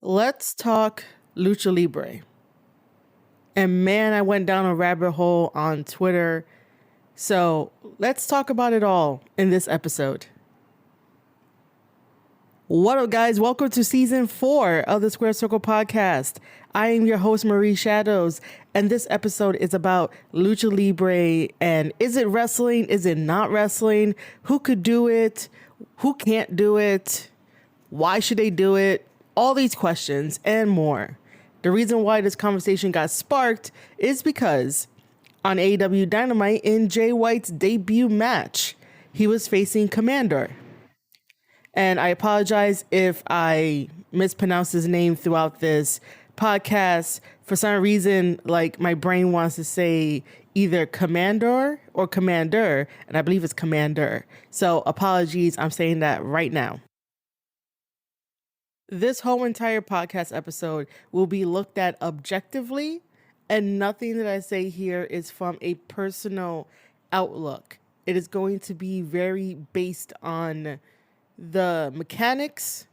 Let's talk Lucha Libre. And man, I went down a rabbit hole on Twitter. So let's talk about it all in this episode. What up, guys? Welcome to season 4 of the Square Circle podcast. I am your host, Marie Shadows, and this episode is about Lucha Libre. And is it wrestling? Is it not wrestling? Who could do it? Who can't do it? Why should they do it? All these questions and more. The reason why this conversation got sparked is because on AEW Dynamite in Jay White's debut match, he was facing Komander. And I apologize if I mispronounce his name throughout this podcast. For some reason, my brain wants to say either Komander or Komander, and I believe it's Komander. So apologies, I'm saying that right now. This whole entire podcast episode will be looked at objectively, and nothing that I say here is from a personal outlook. It is going to be very based on the mechanics,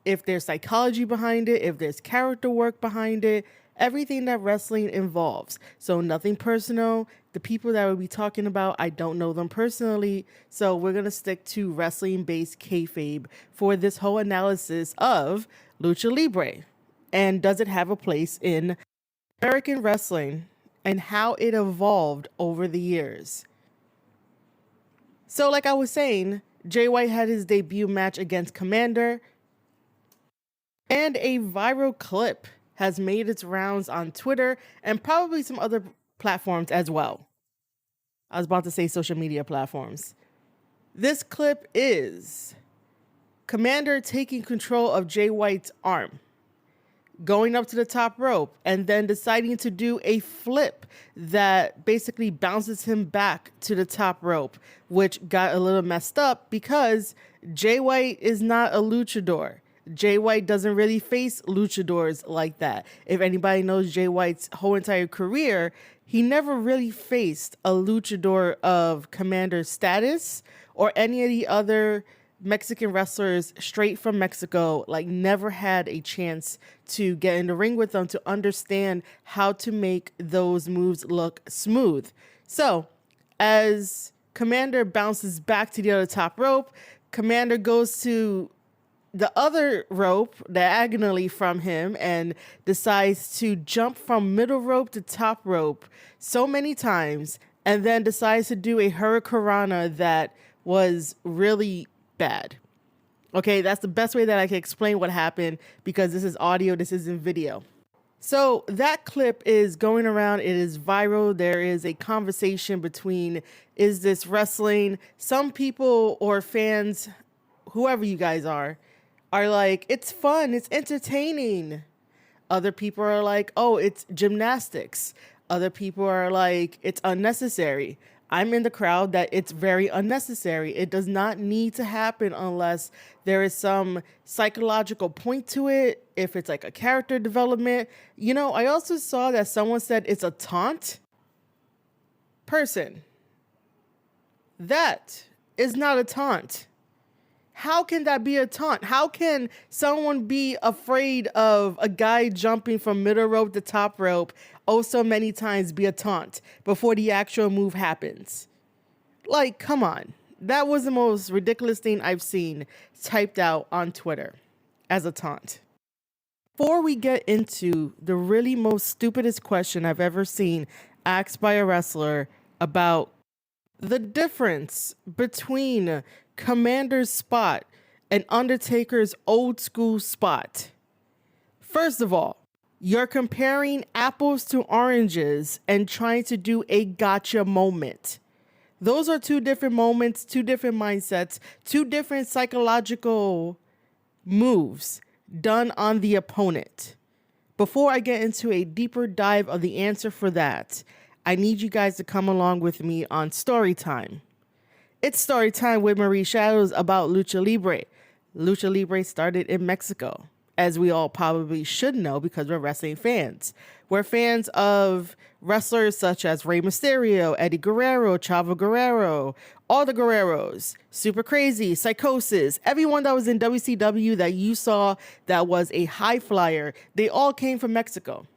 if there's psychology behind it, if there's character work behind it, everything that wrestling involves. So nothing personal. The people that we'll be talking about, I don't know them personally. So we're going to stick to wrestling-based kayfabe for this whole analysis of Lucha Libre. And does it have a place in American wrestling and how it evolved over the years? So like I was saying, Jay White had his debut match against Komander, and a viral clip has made its rounds on Twitter and probably some other platforms as well. I was about to say social media platforms. This clip is Komander taking control of Jay White's arm, going up to the top rope, and then deciding to do a flip that basically bounces him back to the top rope, which got a little messed up because Jay White is not a luchador. Jay White doesn't really face luchadors like that. If anybody knows Jay White's whole entire career, he never really faced a luchador of Komander's status or any of the other Mexican wrestlers straight from Mexico. Never had a chance to get in the ring with them to understand how to make those moves look smooth. So as Komander bounces back to the other top rope, Komander goes to the other rope diagonally from him and decides to jump from middle rope to top rope so many times, and then decides to do a hurricanrana that was really bad. Okay, that's the best way that I can explain what happened because this is audio, this isn't video. So that clip is going around. It is viral. There is a conversation between, is this wrestling? Some people or fans, whoever you guys are like, it's fun, it's entertaining. Other people are like, oh, it's gymnastics. Other people are like, it's unnecessary. I'm in the crowd that it's very unnecessary. It does not need to happen unless there is some psychological point to it, if it's like a character development. I also saw that someone said it's a taunt. Person, that is not a taunt. How can that be a taunt? How can someone be afraid of a guy jumping from middle rope to top rope so many times be a taunt before the actual move happens? Come on. That was the most ridiculous thing I've seen typed out on Twitter as a taunt. Before we get into the really most stupidest question I've ever seen asked by a wrestler about the difference between Komander's spot and Undertaker's old school spot. First of all, you're comparing apples to oranges and trying to do a gotcha moment. Those are two different moments, two different mindsets, two different psychological moves done on the opponent. Before I get into a deeper dive of the answer for that, I need you guys to come along with me on story time. It's story time with Marie Shadows about Lucha Libre. Lucha Libre started in Mexico. as we all probably should know because we're wrestling fans. We're fans of wrestlers such as Rey Mysterio, Eddie Guerrero, Chavo Guerrero, all the Guerreros, Super Crazy, Psychosis, everyone that was in WCW that you saw that was a high flyer, they all came from Mexico.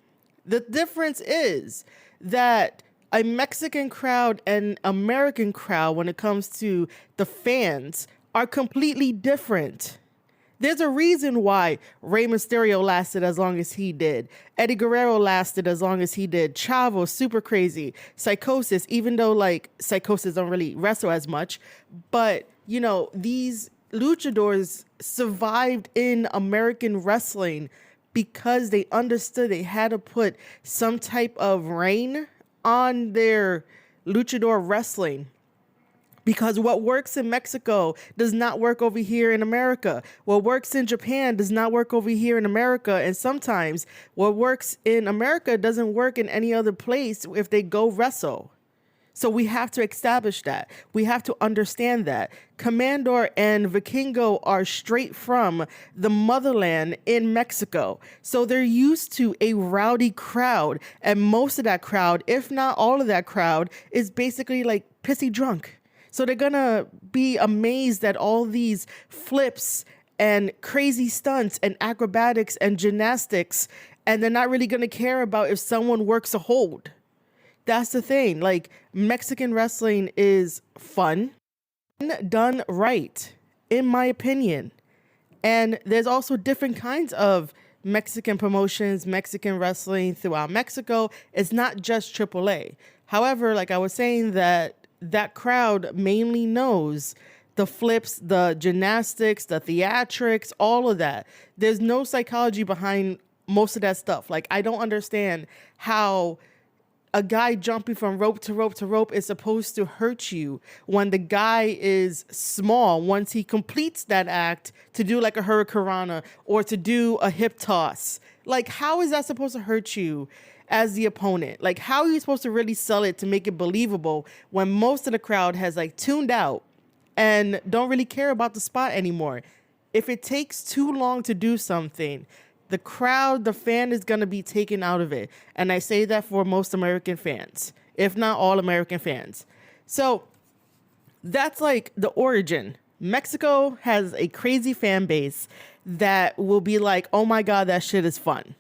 The difference is that a Mexican crowd and American crowd, when it comes to the fans, are completely different. There's a reason why Rey Mysterio lasted as long as he did. Eddie Guerrero lasted as long as he did. Chavo, Super Crazy, Psychosis, even though like Psychosis don't really wrestle as much, but you know, these luchadors survived in American wrestling because they understood they had to put some type of reign on their luchador wrestling. Because what works in Mexico does not work over here in America. What works in Japan does not work over here in America. And sometimes what works in America doesn't work in any other place if they go wrestle. So we have to establish that. We have to understand that. Komander and Vikingo are straight from the motherland in Mexico. So they're used to a rowdy crowd. And most of that crowd, if not all of that crowd, is basically like pissy drunk. So they're going to be amazed at all these flips and crazy stunts and acrobatics and gymnastics. And they're not really going to care about if someone works a hold. That's the thing. Like, Mexican wrestling is fun and done right, in my opinion. And there's also different kinds of Mexican promotions, Mexican wrestling throughout Mexico. It's not just AAA. However, like I was saying, that crowd mainly knows the flips, the gymnastics, the theatrics, all of that. There's no psychology behind most of that stuff. Like, I don't understand how a guy jumping from rope to rope to rope is supposed to hurt you when the guy is small once he completes that act to do like a hurricanrana or to do a hip toss. Like, how is that supposed to hurt you as the opponent? Like, how are you supposed to really sell it to make it believable when most of the crowd has like tuned out and don't really care about the spot anymore? If it takes too long to do something, the crowd, the fan is going to be taken out of it. And I say that for most American fans, if not all American fans. So that's like the origin. Mexico has a crazy fan base that will be like, oh my God, that shit is fun.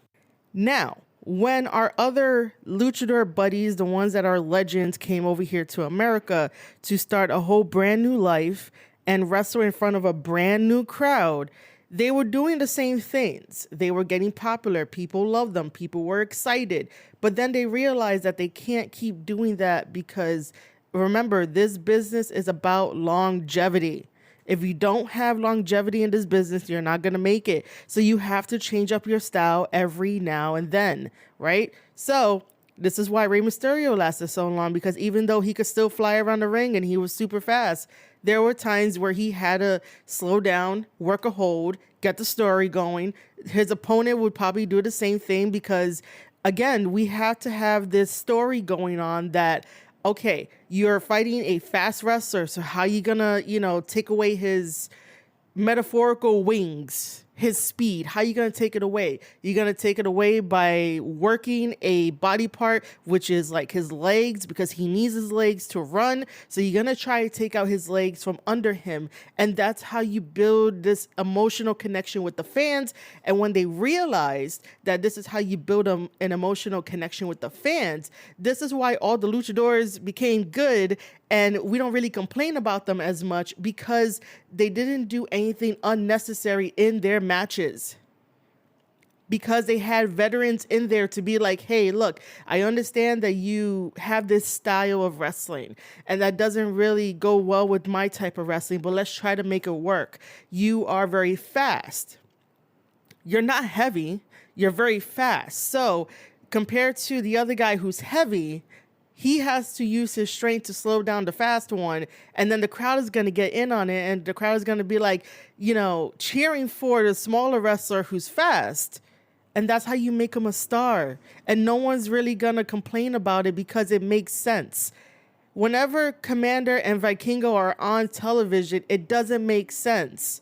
Now, when our other luchador buddies, the ones that are legends, came over here to America to start a whole brand new life and wrestle in front of a brand new crowd, they were doing the same things. They were getting popular. People loved them. People were excited. But then they realized that they can't keep doing that because, remember, this business is about longevity. If you don't have longevity in this business, you're not going to make it. So you have to change up your style every now and then, right? So this is why Rey Mysterio lasted so long, because even though he could still fly around the ring and he was super fast, there were times where he had to slow down, work a hold, get the story going. His opponent would probably do the same thing because, again, we have to have this story going on that, okay, you're fighting a fast wrestler, so how you gonna, take away his metaphorical wings, his speed? How you gonna take it away? You're gonna take it away by working a body part, which is like his legs, because he needs his legs to run. So you're gonna try to take out his legs from under him. And that's how you build this emotional connection with the fans. And when they realized that this is how you build an emotional connection with the fans, this is why all the luchadors became good. And we don't really complain about them as much because they didn't do anything unnecessary in their matches. Because they had veterans in there to be like, hey, look, I understand that you have this style of wrestling and that doesn't really go well with my type of wrestling, but let's try to make it work. You are very fast. You're not heavy. You're very fast. So compared to the other guy who's heavy, he has to use his strength to slow down the fast one. And then the crowd is going to get in on it. And the crowd is going to be like, cheering for the smaller wrestler who's fast. And that's how you make him a star. And no one's really going to complain about it because it makes sense. Whenever Komander and Vikingo are on television, it doesn't make sense.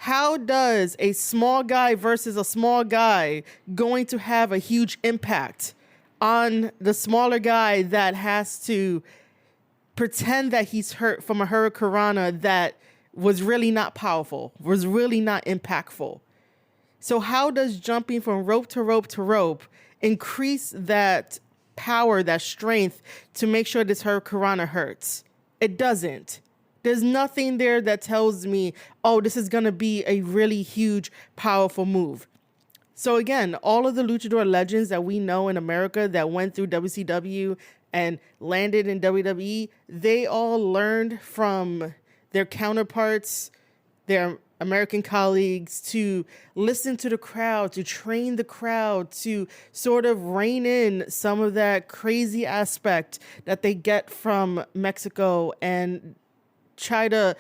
How does a small guy versus a small guy going to have a huge impact on the smaller guy that has to pretend that he's hurt from a hurricanrana that was really not powerful, was really not impactful? So how does jumping from rope to rope to rope increase that power, that strength to make sure this hurricanrana hurts? It doesn't. There's nothing there that tells me, oh, this is going to be a really huge, powerful move. So again, all of the luchador legends that we know in America that went through WCW and landed in WWE, they all learned from their counterparts, their American colleagues, to listen to the crowd, to train the crowd, to sort of rein in some of that crazy aspect that they get from Mexico and try to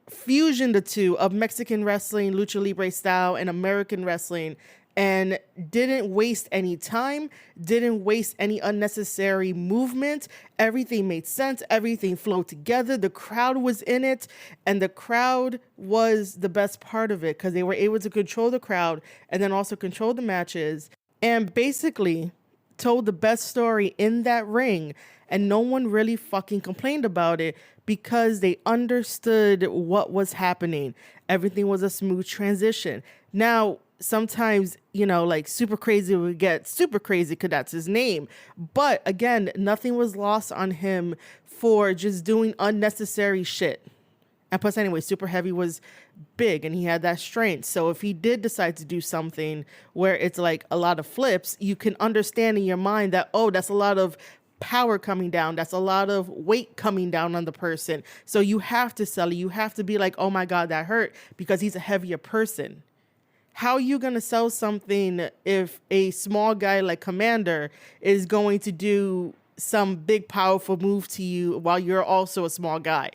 fusion the two of Mexican wrestling, Lucha Libre style, and American wrestling, and didn't waste any time, didn't waste any unnecessary movement. Everything made sense. Everything flowed together. The crowd was in it, and the crowd was the best part of it because they were able to control the crowd and then also control the matches and basically told the best story in that ring. And no one really fucking complained about it because they understood what was happening. Everything was a smooth transition. Now, sometimes, like Super Crazy would get Super Crazy because that's his name. But again, nothing was lost on him for just doing unnecessary shit. And plus, anyway, Super Heavy was big and he had that strength. So if he did decide to do something where it's like a lot of flips, you can understand in your mind that, oh, that's a lot of power coming down. That's a lot of weight coming down on the person. So you have to sell it. You have to be like, oh my God, that hurt because he's a heavier person. How are you going to sell something if a small guy like Komander is going to do some big, powerful move to you while you're also a small guy?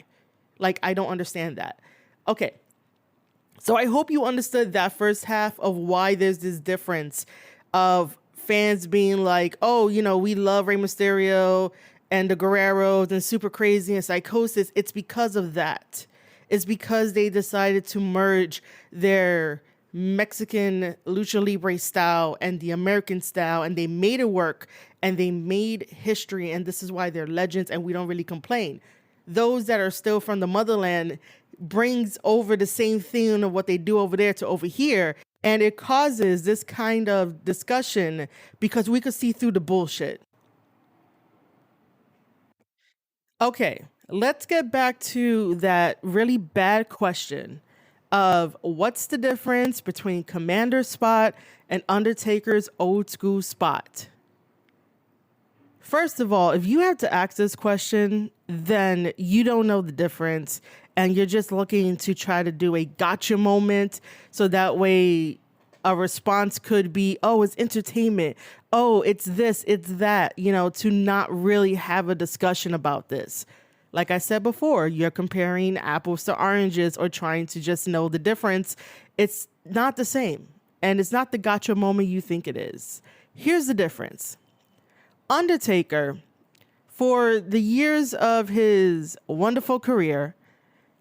Like, I don't understand that. Okay. So I hope you understood that first half of why there's this difference of fans being like, oh, we love Rey Mysterio and the Guerreros and Super Crazy and Psychosis. It's because of that. It's because they decided to merge their Mexican Lucha Libre style and the American style, and they made it work and they made history, and this is why they're legends and we don't really complain. Those that are still from the motherland brings over the same thing of what they do over there to over here, and it causes this kind of discussion because we could see through the bullshit. Okay, let's get back to that really bad question of what's the difference between Komander's spot and Undertaker's old school spot. First of all, if you have to ask this question, then you don't know the difference and you're just looking to try to do a gotcha moment so that way a response could be, oh, it's entertainment. Oh, it's this, it's that, to not really have a discussion about this. Like I said before, you're comparing apples to oranges or trying to just know the difference. It's not the same. And it's not the gotcha moment you think it is. Here's the difference. Undertaker, for the years of his wonderful career,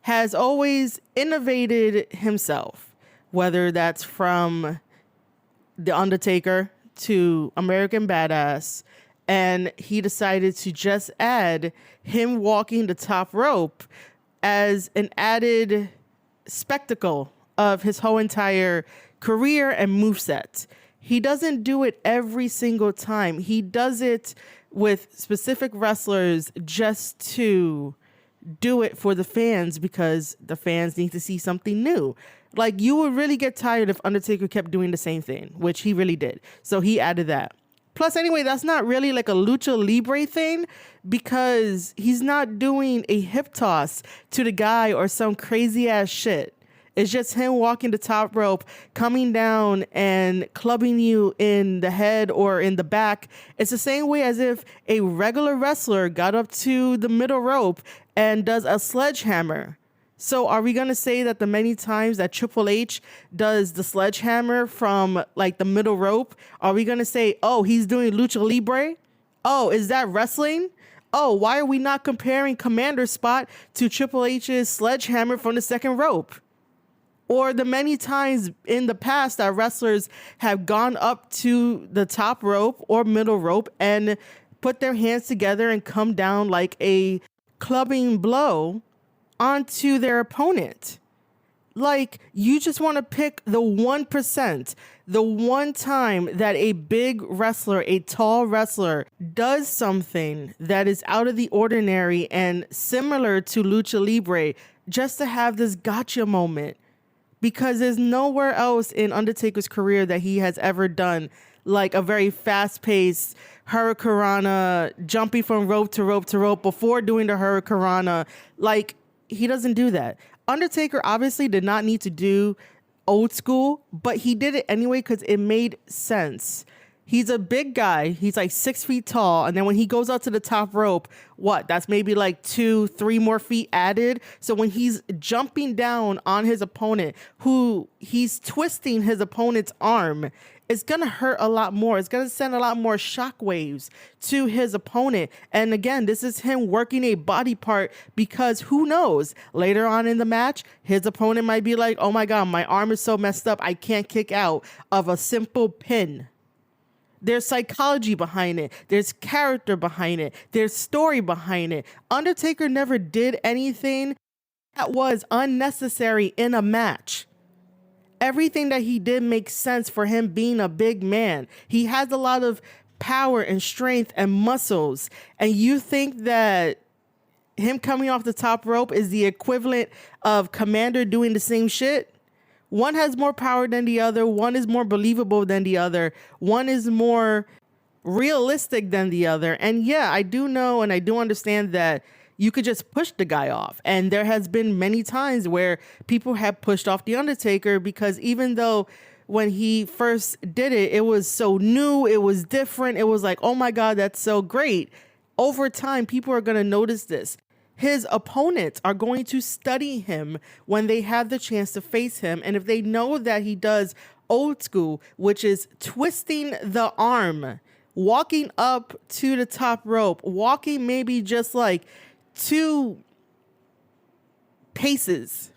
has always innovated himself, whether that's from The Undertaker to American Badass, and he decided to just add him walking the top rope as an added spectacle of his whole entire career and moveset. He doesn't do it every single time. He does it with specific wrestlers just to do it for the fans because the fans need to see something new. Like, you would really get tired if Undertaker kept doing the same thing, which he really did. So he added that. Plus, anyway, that's not really like a Lucha Libre thing because he's not doing a hip toss to the guy or some crazy ass shit. It's just him walking the top rope, coming down and clubbing you in the head or in the back. It's the same way as if a regular wrestler got up to the middle rope and does a sledgehammer. So are we going to say that the many times that Triple H does the sledgehammer from like the middle rope, are we going to say, oh, he's doing Lucha Libre? Oh, is that wrestling? Oh, why are we not comparing Komander's spot to Triple H's sledgehammer from the second rope? or the many times in the past that wrestlers have gone up to the top rope or middle rope and put their hands together and come down like a clubbing blow onto their opponent. Like, you just want to pick the 1%, the one time that a big wrestler, a tall wrestler, does something that is out of the ordinary and similar to Lucha Libre, just to have this gotcha moment. Because there's nowhere else in Undertaker's career that he has ever done like a very fast-paced hurricanrana, jumping from rope to rope to rope before doing the hurricanrana. Like, he doesn't do that. Undertaker obviously did not need to do old school, but he did it anyway because it made sense. He's a big guy. He's like 6 feet tall. And then when he goes out to the top rope, that's maybe like 2-3 more feet added. So when he's jumping down on his opponent, who he's twisting his opponent's arm, it's going to hurt a lot more. It's going to send a lot more shockwaves to his opponent. And again, this is him working a body part because who knows, later on in the match, his opponent might be like, oh my God, my arm is so messed up, I can't kick out of a simple pin. There's psychology behind it. There's character behind it. There's story behind it. Undertaker never did anything that was unnecessary in a match. Everything that he did makes sense for him being a big man. He has a lot of power and strength and muscles. And you think that him coming off the top rope is the equivalent of Komander doing the same shit? One has more power than the other. One is more believable than the other. One is more realistic than the other. And yeah, I do know and I do understand that you could just push the guy off. And there has been many times where people have pushed off The Undertaker because even though when he first did it, it was so new, it was different, it was like, oh my God, that's so great. Over time, people are going to notice this. His opponents are going to study him when they have the chance to face him. And if they know that he does old school, which is twisting the arm, walking up to the top rope, walking maybe just like 2 paces.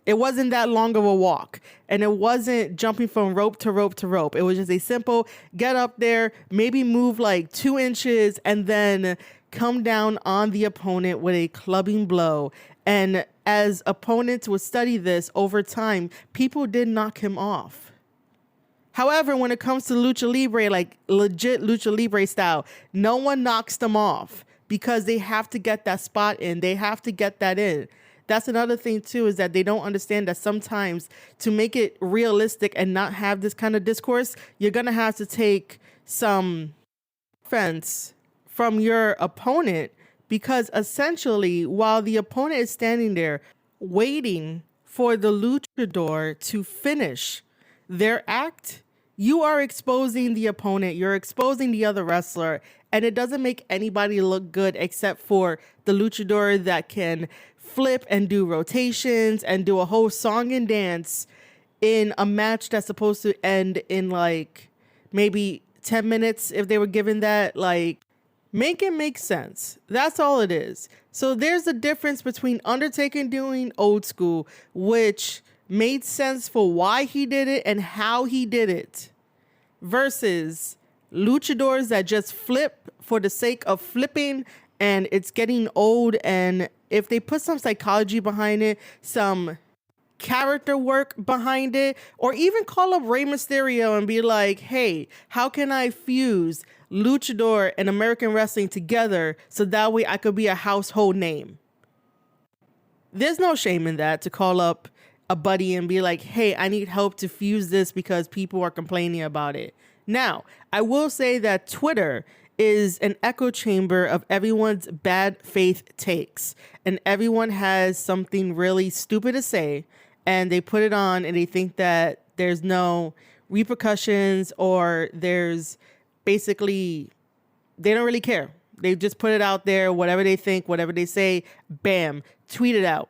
It wasn't that long of a walk, and it wasn't jumping from rope to rope to rope. It was just a simple get up there, maybe move like 2 inches, and then come down on the opponent with a clubbing blow. And as opponents would study this over time, people did knock him off. However, when it comes to Lucha Libre, like legit Lucha Libre style, no one knocks them off because they have to get that spot in. They have to get that in. That's another thing too, is that they don't understand that sometimes to make it realistic and not have this kind of discourse, you're going to have to take some offense from your opponent, because essentially while the opponent is standing there waiting for the luchador to finish their act, you are exposing the opponent, you're exposing the other wrestler, and it doesn't make anybody look good except for the luchador that can flip and do rotations and do a whole song and dance in a match that's supposed to end in like maybe 10 minutes if they were given that. Like, make it make sense. That's all it is. So there's a difference between Undertaker doing old school, which made sense for why he did it and how he did it, versus luchadors that just flip for the sake of flipping, and it's getting old. And if they put some psychology behind it, some character work behind it, or even call up Rey Mysterio and be like, hey, how can I fuse luchador and American wrestling together so that way I could be a household name? There's no shame in that, to call up a buddy and be like, hey, I need help to fuse this because people are complaining about it. Now, I will say that Twitter is an echo chamber of everyone's bad faith takes, and everyone has something really stupid to say, and they put it on and they think that there's no repercussions, or there's basically, they don't really care. They just put it out there, whatever they think, whatever they say, bam, tweet it out.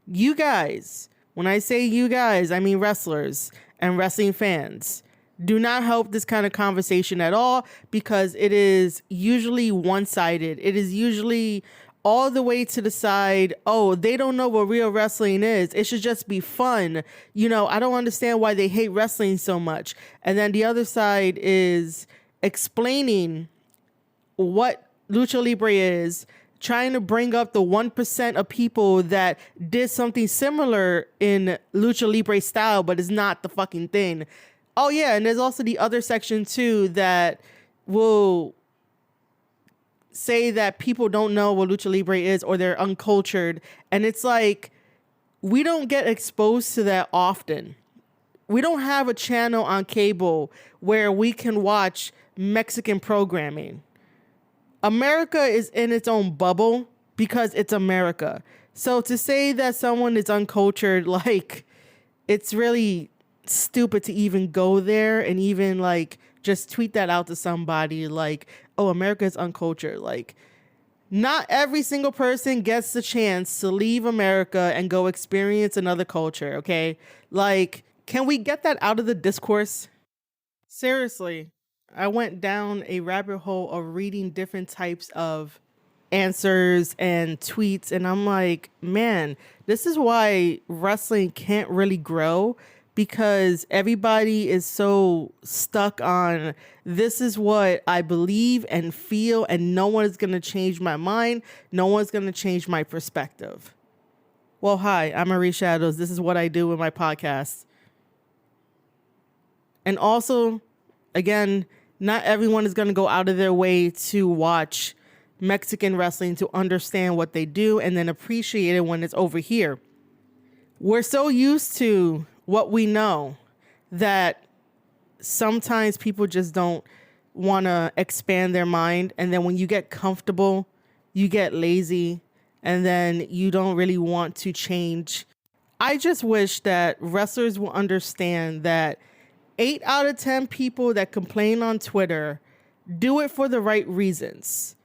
You guys, when I say you guys, I mean wrestlers and wrestling fans, do not help this kind of conversation at all, because it is usually one-sided. It is usually all the way to the side, oh, they don't know what real wrestling is. It should just be fun. I don't understand why they hate wrestling so much. And then the other side is explaining what Lucha Libre is, trying to bring up the 1% of people that did something similar in Lucha Libre style, but is not the fucking thing. Oh, yeah, and there's also the other section, too, that will say that people don't know what Lucha Libre is or they're uncultured. And it's like, we don't get exposed to that often. We don't have a channel on cable where we can watch Mexican programming. America is in its own bubble because it's America. So to say that someone is uncultured, like, it's really stupid to even go there and even like just tweet that out to somebody like, oh, America is uncultured. Like, not every single person gets the chance to leave America and go experience another culture, okay? Like, can we get that out of the discourse? Seriously, I went down a rabbit hole of reading different types of answers and tweets, and I'm like, man, this is why wrestling can't really grow, because everybody is so stuck on, this is what I believe and feel, and no one is going to change my mind. No one's going to change my perspective. Well, hi, I'm Marie Shadows. This is what I do with my podcast. And also, again, not everyone is going to go out of their way to watch Mexican wrestling to understand what they do and then appreciate it when it's over here. We're so used to what we know that sometimes people just don't want to expand their mind. And then when you get comfortable, you get lazy, and then you don't really want to change. I just wish that wrestlers will understand that 8 out of 10 people that complain on Twitter do it for the right reasons.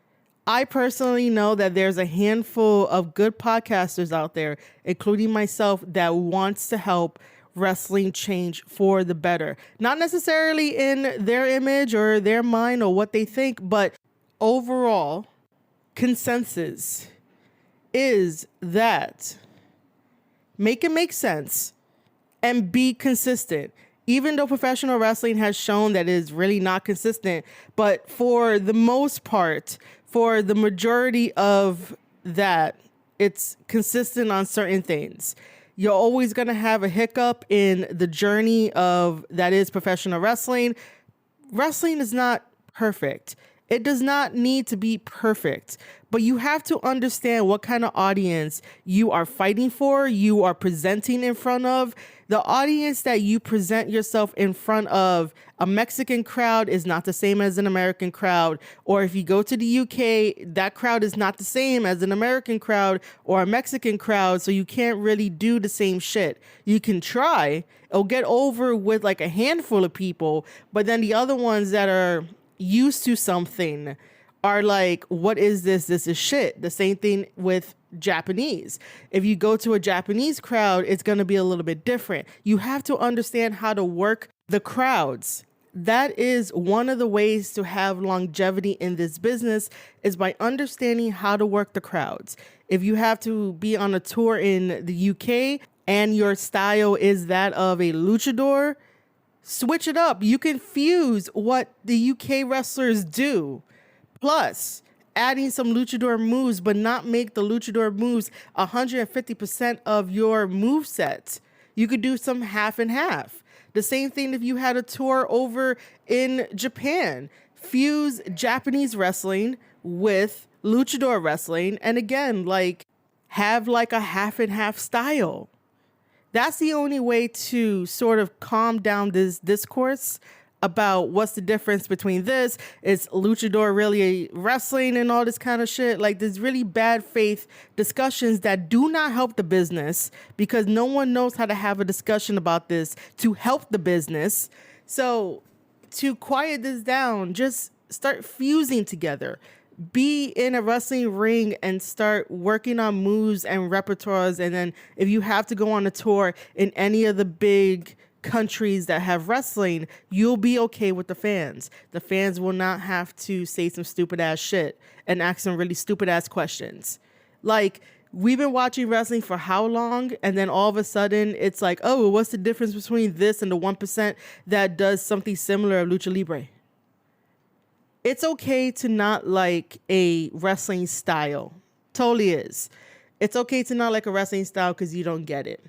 I personally know that there's a handful of good podcasters out there, including myself, that wants to help wrestling change for the better. Not necessarily in their image or their mind or what they think, but overall consensus is that make it make sense and be consistent. Even though professional wrestling has shown that it is really not consistent, but for the most part, for the majority of that, it's consistent on certain things. You're always going to have a hiccup in the journey of that is professional wrestling. Wrestling is not perfect. It does not need to be perfect, but you have to understand what kind of audience you are fighting for, you are presenting in front of. The audience that you present yourself in front of, a Mexican crowd is not the same as an American crowd. Or if you go to the UK, that crowd is not the same as an American crowd or a Mexican crowd. So you can't really do the same shit. You can try. It'll get over with like a handful of people. But then the other ones that are used to something are like, what is this? This is shit. The same thing with Japanese. If you go to a Japanese crowd, it's going to be a little bit different. You have to understand how to work the crowds. That is one of the ways to have longevity in this business, is by understanding how to work the crowds. If you have to be on a tour in the UK and your style is that of a luchador, switch it up. You can fuse what the UK wrestlers do. Plus, adding some luchador moves, but not make the luchador moves 150% of your move sets. You could do some half and half. The same thing if you had a tour over in Japan. Fuse Japanese wrestling with luchador wrestling. And again, like, have like a half and half style. That's the only way to sort of calm down this discourse about what's the difference between this. Is luchador really wrestling and all this kind of shit? Like, there's really bad faith discussions that do not help the business, because no one knows how to have a discussion about this to help the business. So to quiet this down, just start fusing together. Be in a wrestling ring and start working on moves and repertoires. And then if you have to go on a tour in any of the big countries that have wrestling, you'll be okay with the fans. The fans will not have to say some stupid ass shit and ask some really stupid ass questions. Like, we've been watching wrestling for how long? And then all of a sudden it's like, oh, what's the difference between this and the 1% that does something similar of Lucha Libre? It's okay to not like a wrestling style. Totally is. It's okay to not like a wrestling style because you don't get it.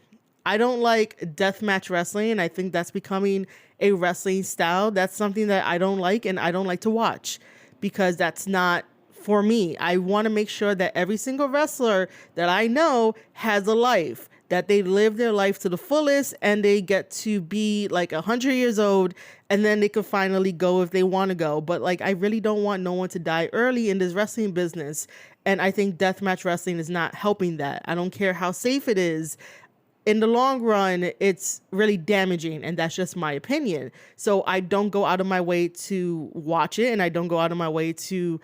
I don't like deathmatch wrestling, and I think that's becoming a wrestling style. That's something that I don't like, and I don't like to watch because that's not for me. I want to make sure that every single wrestler that I know has a life, that they live their life to the fullest, and they get to be like 100 years old, and then they can finally go if they want to go. But like, I really don't want no one to die early in this wrestling business. And I think deathmatch wrestling is not helping that. I don't care how safe it is. In the long run, it's really damaging, and that's just my opinion. So I don't go out of my way to watch it, and I don't go out of my way to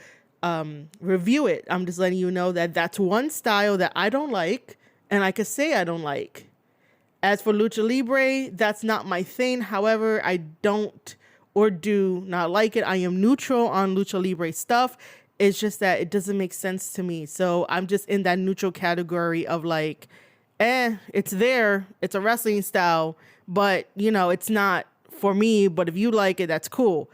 review it. I'm just letting you know that that's one style that I don't like, and I could say I don't like. As for Lucha Libre, that's not my thing. However, I don't or do not like it. I am neutral on Lucha Libre stuff. It's just that it doesn't make sense to me. So I'm just in that neutral category of like, it's there. It's a wrestling style, but you know, it's not for me. But if you like it, that's cool.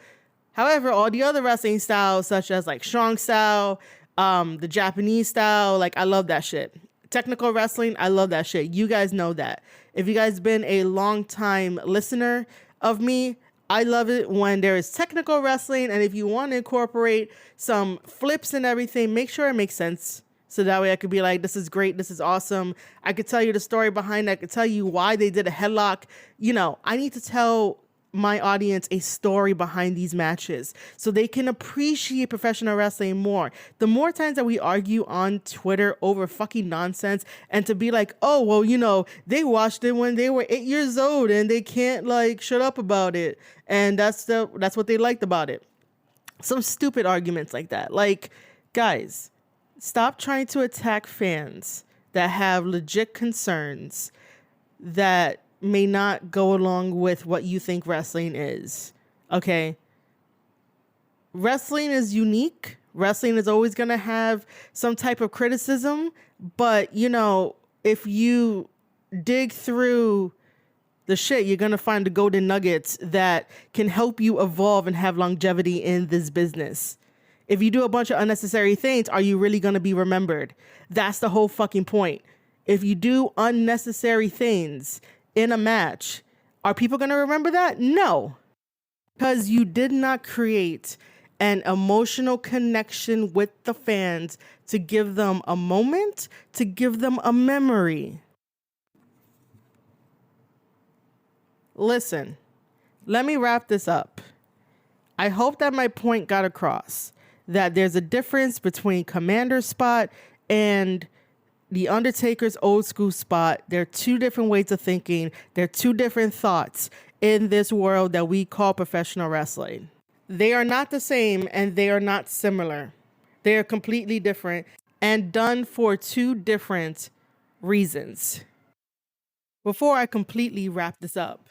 However, all the other wrestling styles, such as like strong style, the Japanese style, like I love that shit. Technical wrestling, I love that shit. You guys know that. If you guys been a long time listener of me, I love it when there is technical wrestling. And if you want to incorporate some flips and everything, make sure it makes sense. So that way I could be like, this is great. This is awesome. I could tell you the story behind it. I could tell you why they did a headlock. You know, I need to tell my audience a story behind these matches so they can appreciate professional wrestling more. The more times that we argue on Twitter over fucking nonsense, and to be like, oh, well, you know, they watched it when they were 8 years old and they can't like shut up about it. And that's what they liked about it. Some stupid arguments like that. Like, guys, stop trying to attack fans that have legit concerns that may not go along with what you think wrestling is. Okay? Wrestling is unique. Wrestling is always going to have some type of criticism, but you know, if you dig through the shit, you're going to find the golden nuggets that can help you evolve and have longevity in this business. If you do a bunch of unnecessary things, are you really going to be remembered? That's the whole fucking point. If you do unnecessary things in a match, are people going to remember that? No. Because you did not create an emotional connection with the fans to give them a moment, to give them a memory. Listen, let me wrap this up. I hope that my point got across, that there's a difference between Komander's spot and the Undertaker's old school spot. They're two different ways of thinking. They're two different thoughts in this world that we call professional wrestling. They are not the same and they are not similar. They are completely different and done for two different reasons. Before I completely wrap this up,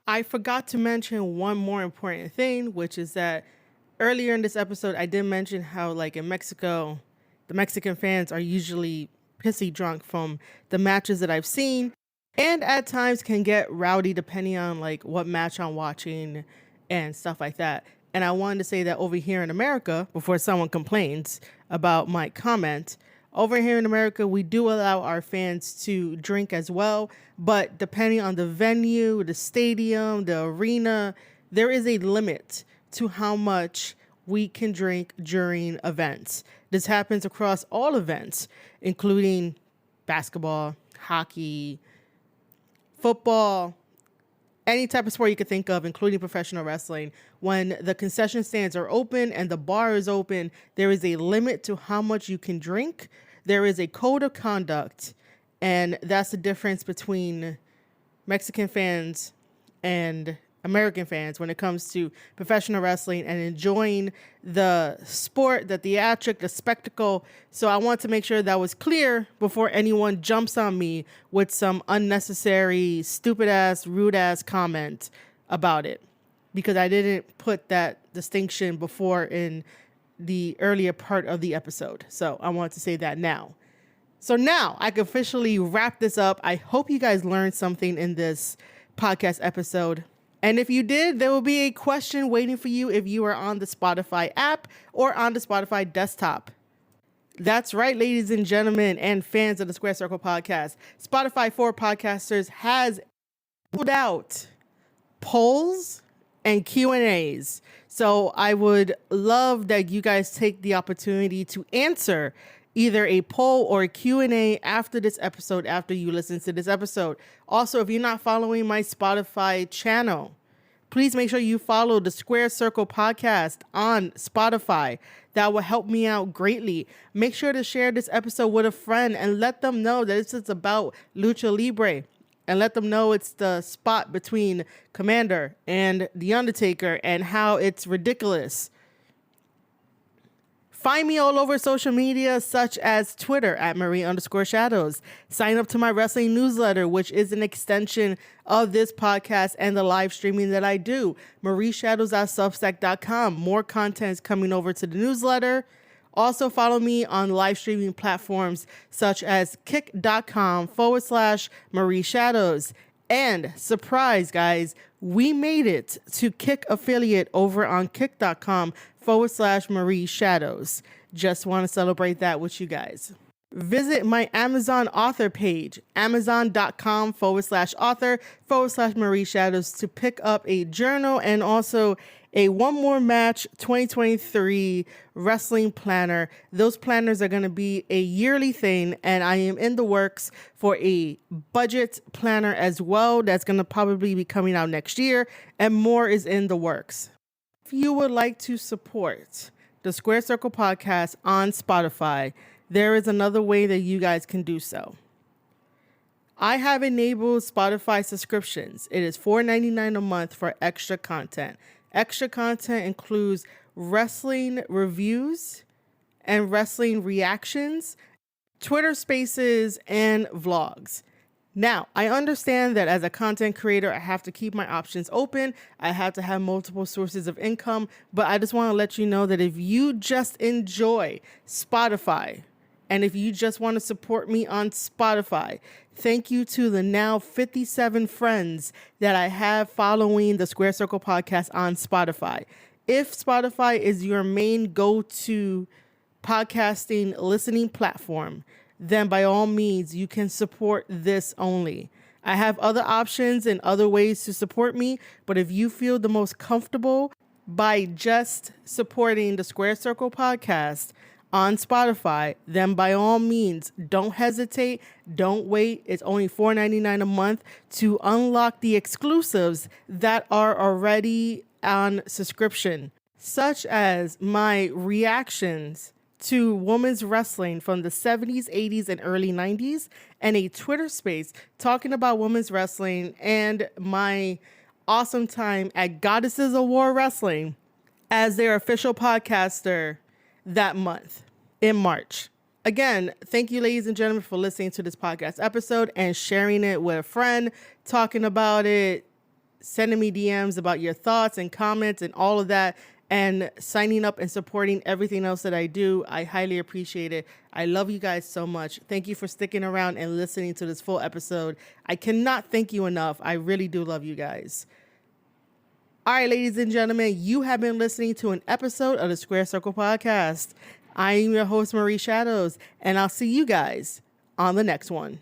I forgot to mention one more important thing, which is that earlier in this episode, I did mention how, like, in Mexico, the Mexican fans are usually pissy drunk from the matches that I've seen, and at times can get rowdy depending on like what match I'm watching and stuff like that. And I wanted to say that over here in America, before someone complains about my comment, over here in America, we do allow our fans to drink as well, but depending on the venue, the stadium, the arena, there is a limit to how much we can drink during events. This happens across all events, including basketball, hockey, football, any type of sport you could think of, including professional wrestling. When the concession stands are open and the bar is open, there is a limit to how much you can drink. There is a code of conduct, and that's the difference between Mexican fans and American fans when it comes to professional wrestling and enjoying the sport, the theatric, the spectacle. So I want to make sure that was clear before anyone jumps on me with some unnecessary, stupid ass, rude ass comment about it, because I didn't put that distinction before in the earlier part of the episode. So I want to say that now. So now I can officially wrap this up. I hope you guys learned something in this podcast episode. And if you did, there will be a question waiting for you if you are on the Spotify app or on the Spotify desktop. That's right, ladies and gentlemen, and fans of the Square Circle podcast. Spotify for Podcasters has pulled out polls and Q&As. So I would love that you guys take the opportunity to answer either a poll or a Q&A after this episode, after you listen to this episode. Also, if you're not following my Spotify channel, please make sure you follow the Square Circle podcast on Spotify. That will help me out greatly. Make sure to share this episode with a friend and let them know that this is about Lucha Libre. And let them know it's the spot between Komander and the Undertaker and how it's ridiculous. Find me all over social media, such as Twitter at Marie_Shadows. Sign up to my wrestling newsletter, which is an extension of this podcast and the live streaming that I do. MarieShadows.substack.com. More content is coming over to the newsletter. Also follow me on live streaming platforms such as kick.com/Marie Shadows. And surprise, guys, we made it to Kick affiliate over on kick.com/Marie Shadows. Just want to celebrate that with you guys. Visit my Amazon author page, amazon.com/author/Marie Shadows to pick up a journal and also a One More Match 2023 wrestling planner. Those planners are going to be a yearly thing, and I am in the works for a budget planner as well. That's going to probably be coming out next year, and more is in the works. If you would like to support the Square Circle podcast on Spotify, there is another way that you guys can do so. I have enabled Spotify subscriptions. It is $4.99 a month for extra content. Extra content includes wrestling reviews and wrestling reactions, Twitter spaces, and vlogs. Now, I understand that as a content creator, I have to keep my options open. I have to have multiple sources of income, but I just want to let you know that if you just enjoy Spotify, and if you just want to support me on Spotify, thank you to the now 57 friends that I have following the Square Circle podcast on Spotify. If Spotify is your main go-to podcasting listening platform, then by all means, you can support this only. I have other options and other ways to support me, but if you feel the most comfortable by just supporting the Square Circle podcast on Spotify, then by all means, don't hesitate, don't wait. It's only $4.99 a month to unlock the exclusives that are already on subscription, such as my reactions to women's wrestling from the 70s, 80s, and early 90s, and a Twitter space talking about women's wrestling and my awesome time at Goddesses of War Wrestling as their official podcaster that month in March. Again, thank you, ladies and gentlemen, for listening to this podcast episode and sharing it with a friend, talking about it, sending me DMs about your thoughts and comments and all of that, and signing up and supporting everything else that I do. I highly appreciate it. I love you guys so much. Thank you for sticking around and listening to this full episode. I cannot thank you enough. I really do love you guys. All right, ladies and gentlemen, you have been listening to an episode of the Square Circle podcast. I am your host, Marie Shadows, and I'll see you guys on the next one.